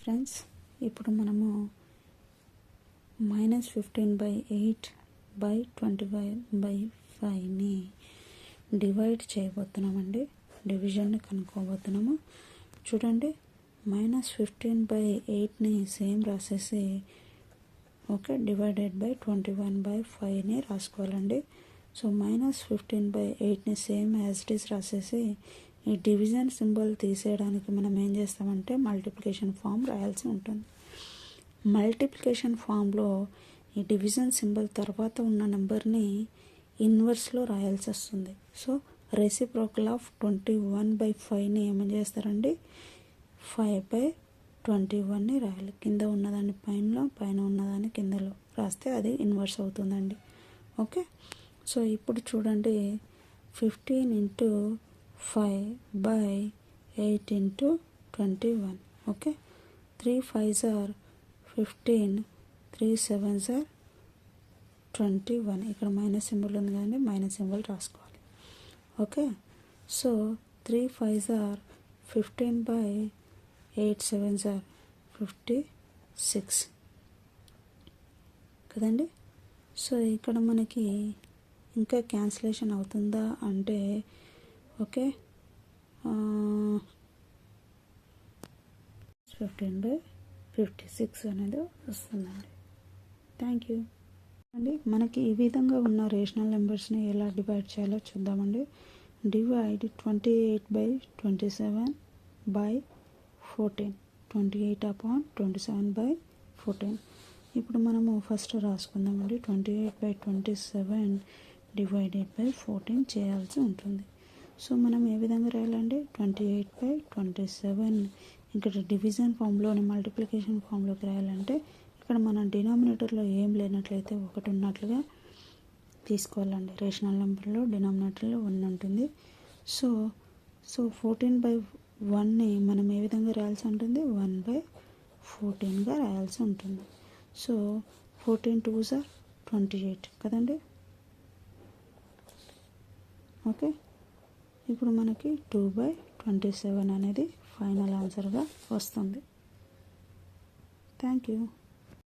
Friends, ఇప్పుడు మనము -15/8/25/5ని divide చేయబోతున్నామండి. డివిజన్ని కనుక్కోబోతున్నాము. చూడండి, -15/8ని సేమ్ రాసేసి డివైడెడ్ బై 21/5ని రాసుకోవాలండి. సో -15/8ని సేమ్ యాజ్ ఇట్ ఈస్ రాసేసి ఈ డివిజన్ సింబల్ తీసేయడానికి మనం ఏం చేస్తామంటే మల్టిప్లికేషన్ ఫామ్ రాయాల్సి ఉంటుంది. మల్టిప్లికేషన్ ఫామ్లో ఈ డివిజన్ సింబల్ తర్వాత ఉన్న నెంబర్ని ఇన్వర్స్లో రాయాల్సి వస్తుంది. సో రెసిప్రోకల్ ఆఫ్ 21/5ని ఏమని చేస్తారండి, 5/21ని రాయాలి. కింద ఉన్నదాన్ని పైన ఉన్నదాన్ని కిందలో రాస్తే అది ఇన్వర్స్ అవుతుందండి. ఓకే, సో ఇప్పుడు చూడండి, 15 × 5/8 × 21. Okay, 3 5s are 15, 3 7s are 21. ఇక్కడ మైనస్ సింబల్ ఉంది కదండి, మైనస్ సింబల్ రాసుకోవాలి. Okay, so 3 5s are 15/8 7s are 56 కదండి. సో ఇక్కడ మనకి ఇంకా క్యాన్సిలేషన్ అవుతుందా అంటే ఓకే, 15/56 అనేది వస్తుందండి. థ్యాంక్ యూ అండి. మనకి ఈ విధంగా ఉన్న రేషనల్ నెంబర్స్ని ఎలా డివైడ్ చేయాలో చూద్దామండి. డివైడ్ 28/27/14, 28/27/14. ఇప్పుడు మనము ఫస్ట్ రాసుకుందామండి. 28/27 డివైడెడ్ బై 14 చేయాల్సి ఉంటుంది. సో మనం ఏ విధంగా రాయాలండి, 28/27 ఇక్కడ డివిజన్ ఫామ్లోని మల్టిప్లికేషన్ ఫామ్లోకి రాయాలంటే ఇక్కడ మన డినామినేటర్లో ఏం లేనట్లయితే ఒకటి ఉన్నట్లుగా తీసుకోవాలండి. రేషనల్ నెంబర్లో డినామినేటర్లో 1 ఉంటుంది. సో 14/1ని మనం ఏ విధంగా రాయాల్సి ఉంటుంది, 1/14గా రాయాల్సి ఉంటుంది. సో 14 2s are 28 కదండి. ఓకే, ఇప్పుడు మనకి 2/27 అనేది ఫైనల్ ఆన్సర్గా వస్తుంది. Thank you.